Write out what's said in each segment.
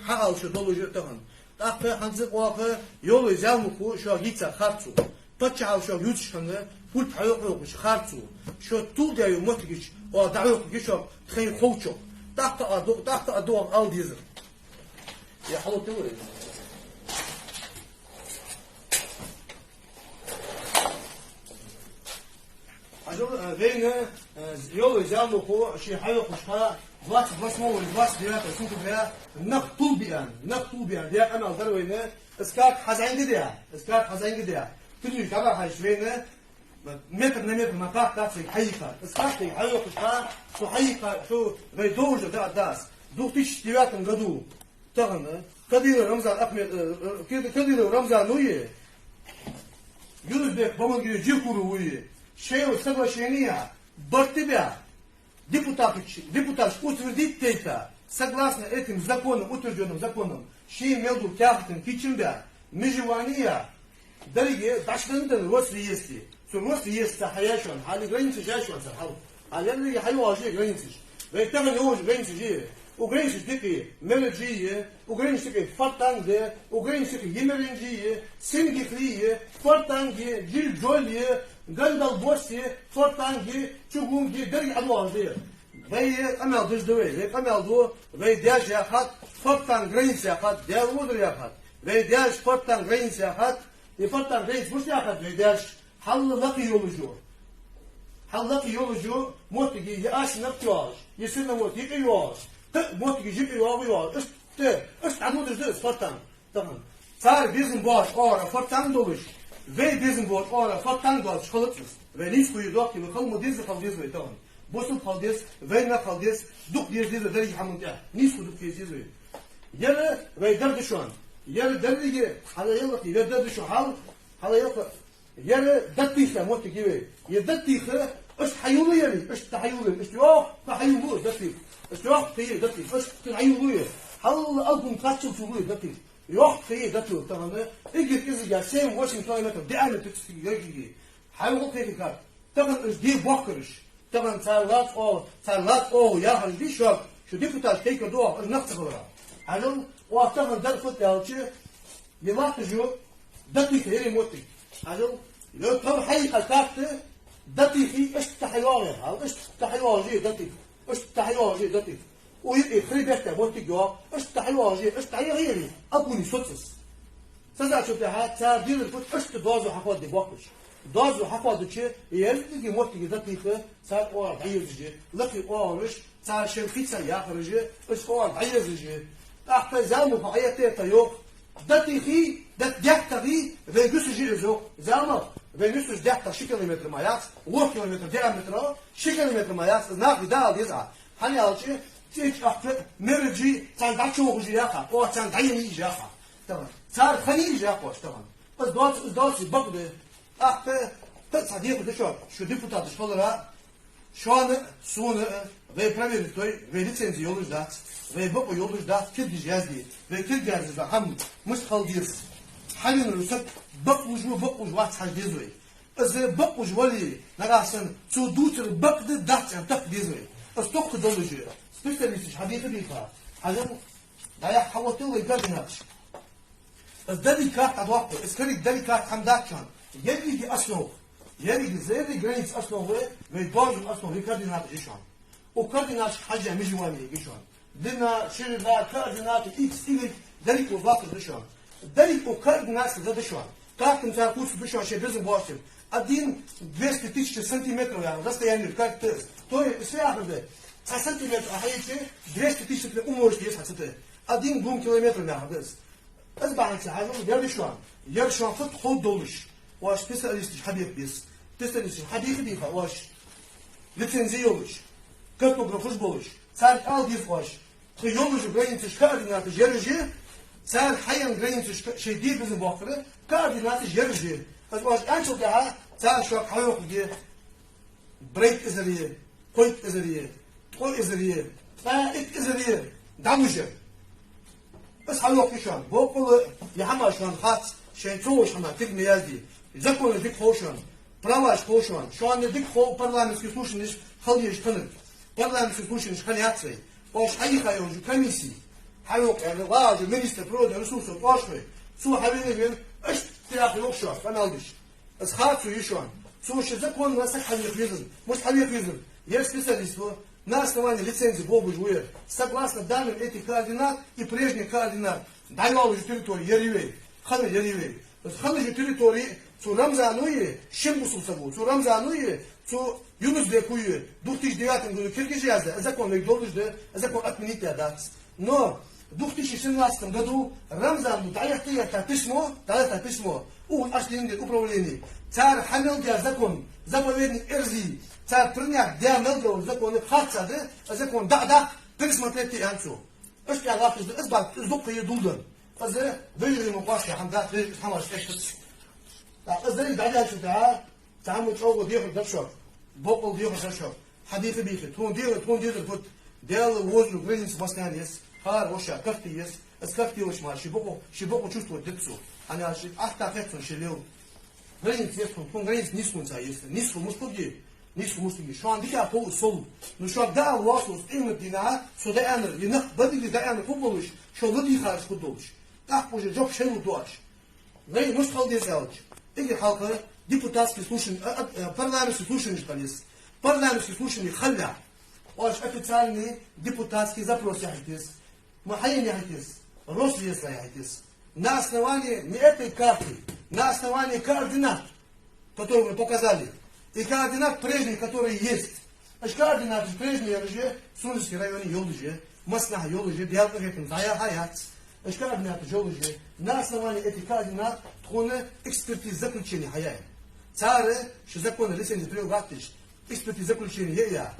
حال شو دولو جو تهن تاخ حنزق واقع يولو زامو شو هيتsa خارتو تشعل شو يوتش خنه فول تايو شو خارتو شو تو دايو موتيش او دايو شو خي خوچو تاخ ادو al ديزر يا حلو توري Also wegen يولو زامو شي حيو خشخا بلاس مو بلاس ديات شوفوا بها نقطو بيان ديال انا دروينه اسكات حزين ديال اسكات حزين ديال تجي كبر هاي شوينه متر نمتر ما تاع في حقيقه اسكات حيو خشخا شو حقيقه شو بيدوج تاع داس دوتيش ديات غدو تاعنا كدير رمزان احمد كدير رمزان نويه يونس بك بمن جيكورو ويه شيء соглашения Бартебя, депутат утвердит это, согласно этим законам, утвержденным законам, что между тяхтом кичимбя, межевания, дорогие, дашнанден Росреестре, что Росреестре хаяшон, али границы жашон сахал, али они хайважи границы, ведь там не уже границы же, у границы такие мелоджии, у границы такие фартанги, у границы такие емеренджии, сингихлии, фартанги, джильджоли, Gandal bosti, fortangi, çugungi, dergi advardı. Ve amel düzdüğü, ve amel du, ve diğer yakat, fortan grins yakat, diğer udur yakat. Ve diğer fortan grins yakat, fortan grins boş yakat, ve diğer hallaki yolucu. Hallaki yolucu, motigi, yaş naptiyaj, yesinle motigi yavaş. Motigi jipi yavaş, işte adı düzdüğü fortan. Tamam. Sar bizim boş, ora fortan doluş. Ve bizim bu ara fattan gaz çıkalıtsız. Ve niç kuyu doğak gibi kalma dizli kaldız ve tamam. Bosun kaldız ve ne kaldız duk dizli de dergi hamın ya. Niç kuduk dizli ve. Yarı ve derdi şu an. Yarı derdi ki hala yıllık ve derdi şu hal hala yıllık. Yarı dattıysa moti gibi. Ya dattıysa ايش حيولي يعني ايش تحيولي ايش يوه تحيولي دتي ايش يوه تي دتي ايش تحيولي هل البوم كاتشو شغلي دتي يوه تي دتي تمام اجي كذا سيم واشنطن متر دي انا تكستي حيوه كيف كار طبعا ايش دي بوكرش طبعا صارت او يا هل دي شو ديبوتات كيك دو نفس الغرا هذول وطبعا درفت يالشي يلاحظوا دتي كيري موتي هذول لو طبعا حقيقه كارت دتي في ايش تحيوانه هذا ايش تحيوانه دتي ايش تحيوانه دتي ويبقى خريبته موتي جوا ايش تحيوانه ايش تحيوانه ابوني سوتس سازا شو بتاعها صار دير الفوت ايش تدوزو حفاض دي بوكش دوزو حفاض شي يلقي موتي دتي صار اور عيزجي لقي اورش صار شرخيصه يخرج ايش اور عيزجي تحت زامو فعيته تيوق دتي في دتي في جسجي زو زامو Venüs'üz dehta 2 kilometre mayas, 10 kilometre diametra, 2 kilometre mayas, znak vidal diz'a. Hani alçı, tek ahtı, merici, sen da çoğucu yaka, o sen dayını yaka. Tamam. Sar khani yaka, tamam. Bas dost bakdı. Ahtı, sadiye bu şu deputat şolara, şu an sonu ve pravilitoy ve lisenzi yolujda ve bu yolujda kirgiyaz diye. Ve kirgiyaz da ham müşkal diyoruz. حاليا رسالة بقوج واحد حاجة ديزوي إذا بقوج ولي نراسن تودوتر بقد دات عن تق ديزوي استوك دولوجي سبيشاليست حديث بيفا حاجة ضيع حوطي ولا يقدر نفس الدليكات أدوقه إسكري الدليكات حمدات كان يلي أصله يلي زي جرينس أصله ويباج أصله ريكاردينات إيشان وكاردينات حاجة مجوانية إيشان دنا شيرنا كاردينات إكس إلك دليك وفاقد إيشان Далеко координация задышала. Как там тебя курс дышал, вообще без уборки. 1-200 тысяч сантиметров расстояние, как ты. То есть, связано, а сантиметр, а эти 200 тысяч умножить, если хотите. 1-2 километров, да. Это баланса, я решил, хоть ход долуш. Ваш специалист, хабир без. Специалист, хабир бифа, ваш лицензия олуш. Картограф уж болуш. Царь алдив ваш. Ты олуш, границы, координаты, жержи. Sen hayal graniçe şey değil bizim bakırı, koordinatı yarıcı. Fakat en çok daha sen şu hayal diye break izleriye, point izleriye, koy izleriye, it izleriye, damıcı. Biz hayal ki şu an, bu kolu yahama şu an hat şey çoğu şu an tek meyildi. Zakonu dik hoşan, pravaş hoşan. Şu an dik ho parlamentski slušaniš, halıyış tanır. Parlamentski slušaniš kaniyatsı. Boş hayal hayalcu kamisi. حيوق يعني واجه منيستر برود رسوس وطاشوي سو حبيبي بين ايش تلاقي وقشة انا الدش اسخات سو يشون سو شزكون واسك حبيب يزن مش حبيب يزن يا специалист нас основании лицензии бобу жует согласно данным этих координат и прежних координат дайвал же территории яривей хана яривей хана же территории су рамзануи шимбусу сагу су рамзануи су Yunus Bekuyu 2009 году Киргизия закон должен закон отменить дат. Но в 2017 году Рамзан дает письмо у Ашлинге управления. Царь Хамил закон заповедник Эрзи царь принял диамел закон хатсады закон да пересмотреть анцу. Эш я лаф из бак зуб едулдан. Фазе выйдем у паши хамдат хамаш эшт. Азри дайда шута تعمل شغل ديخل دبشر بقول ديخل دبشر حديث بيخي تون ديخل فوت ديال وزن границ восстаниес хар воша кафтиес اس кафти وش مال شبقو чувствует децу они аж ахтафетсон шелел границ есть тон границ нискунца есть ниску мустуги şu an dikkat pol sol nu şu an da vasos imdina so da ener yine badili da ener futboluş şu da di xarj futboluş так уже job шелу дуаш не мус халдес алч иги халка депутатские слушания, парламентские слушания, парламентские слушания халя. Ваш официальный депутатский запрос яхтис. Махаин яхтис. Росвес яхтис. На основании не этой карты, на основании координат, которые мы показали, и координат прежних, которые есть. Значит, координаты прежние же, Сунский район Йолжи, Маснах Йолжи, Диалпахетим, Зая Хаят. Значит, координаты Йолжи. На основании этих координат, тхоны экспертиз заключения Хаяя. Цары, что законы лицензии прилагатыш, экспертиз заключения я.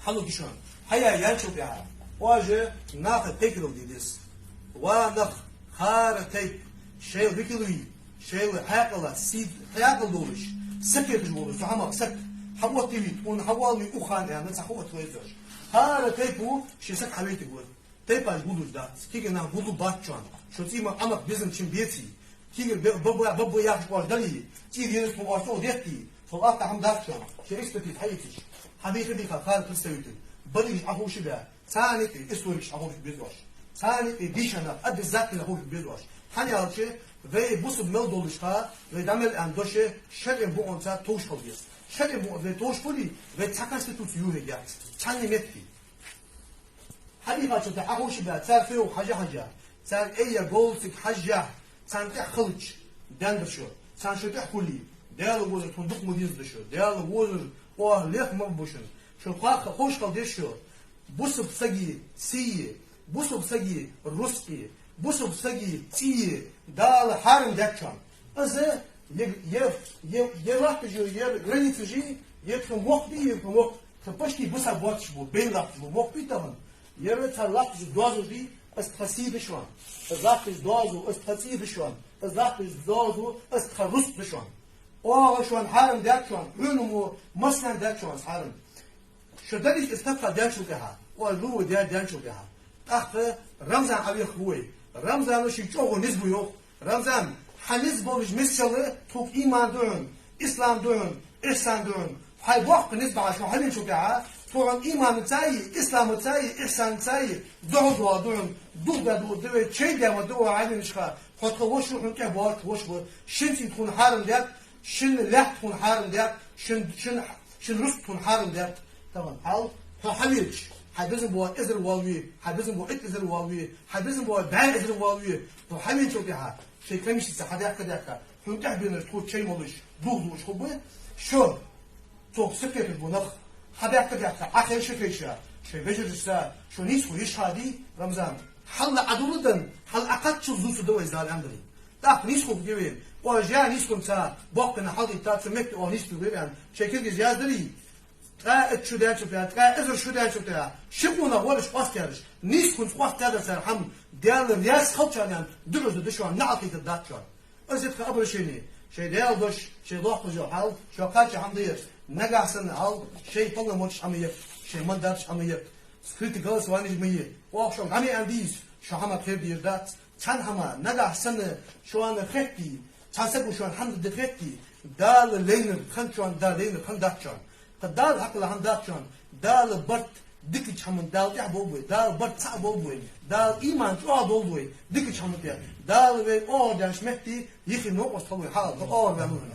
Халу кишон. Хая янчук я. Важе наха текрил дидис. Ванах хара тейк. Шейл викилуи. Шейл хакала сид. Хакал долыш. Сакет жболу. Сухамак сак. Хава тивит. Он хавалми ухан я. Нца хава твоизош. Хара тейку. Шесак хавейти год. Тейпаш будуш да. Скиге на буду батчуан. Что цима амак безым чимбеци. Тигр бабу яхш باش دلی تیگرش مباشر ودیتی فقط هم داشتم شو اکسپرتیز حیاتش حبیبی بخار خال پرستویتن بدی آهوش بیا ثانی استوریش آهوش بیدوش ثانی دیشنا اد ذات آهوش بیدوش hani alçı ve bu submel doluşta ve damel andoşe şerem bu onsa toş oluyor şerem bu ve toş poli ve takanstitut yuhe ya çanı metki hani kaçta آهوش بیا صرفه و حاجه صار ای گولتك حاجه سانتي خلج دندشو سانشو تحكولي ديال وزر تندق مديز دشو ديال وزر واه ليخ مبوشن شو خاخ خوش قدشو بوسب سجي سي بوسب سجي روسكي بوسب سجي تي دال حرم دكشان از راح جو границы جي يكم وقت يكم وقت فبشتي بوسا بوتش بو بين لاف بو وقت بيتهم يرت لاف جو دوازو دي استخسي بشوان الزاق دوازو استخسي بشوان الزاق دوازو استخرس بشوان او شوان حرم داكشوان رنمو مثلا داكشوان حرم شدريش استبقى دانشو كها واللو دانشو كها اخ رمزان عليه خوي رمزان شي جوغو نسبو يوق رمزان حنز بولج مسشل توك ايمان دون اسلام دون احسان دون هاي بوق نسبة عشان حلين شو كها فوران إيمان تاعي إسلام تاعي إحسان تاعي دعوة دون دو شيء ده دو عين نشخا خد وش روح نكه بارك وش بو شنتي تكون حارم ده شن لح تكون حارم ده شن رس تكون حارم ده طبعا حال حميلش حبزن بو إزر والوي حبزن بو إزر والوي حبزن بو بعين إزر والوي وحميل شو كها شيء كميش سحدة كذا فنتح بين تقول شيء ملوش دوش خبه شو توك سكت البنخ حبيت كذا آخر شيء كيشة شيء بيجرسا شو نيسو يشهدي رمزان حل عدولدن حل أقد شو زوج دوا إزدال عندي تاك نيسو بجيبين وجا نيسو مسا بقنا حاضي تاتسمك أو نيسو بجيبين شيء كذا زيادري تاء شو ده شو ده تاء إذا شو ده شو ده شبونا ولا شقاس كارش نيسو نقاس كذا سر حم ديال الناس خلصان دروز دشوا نعطي تداتشوا أزيد كأبر شيء ديال دش شيء ضاق جو حال شو قاتش عنديش نجاسن حال شيء فلنا مش عمية شيء ما دارش عمية سكرت جالس وانيش مية وأخشى عمي عنديش شو هما خير ديردات كان هما نجاسن شو أنا خدتي تحسبوا شو الحمد دخلتي دال لين خن شو دال لين خن داتشان قدال حق لهم داتشان دال برت دك تحمل دال تعبوي دال برت تعبوي دال إيمان تعبوي دك تحمل دال أو دانش مهتي يخي نوقف طوي حال أو بيعملون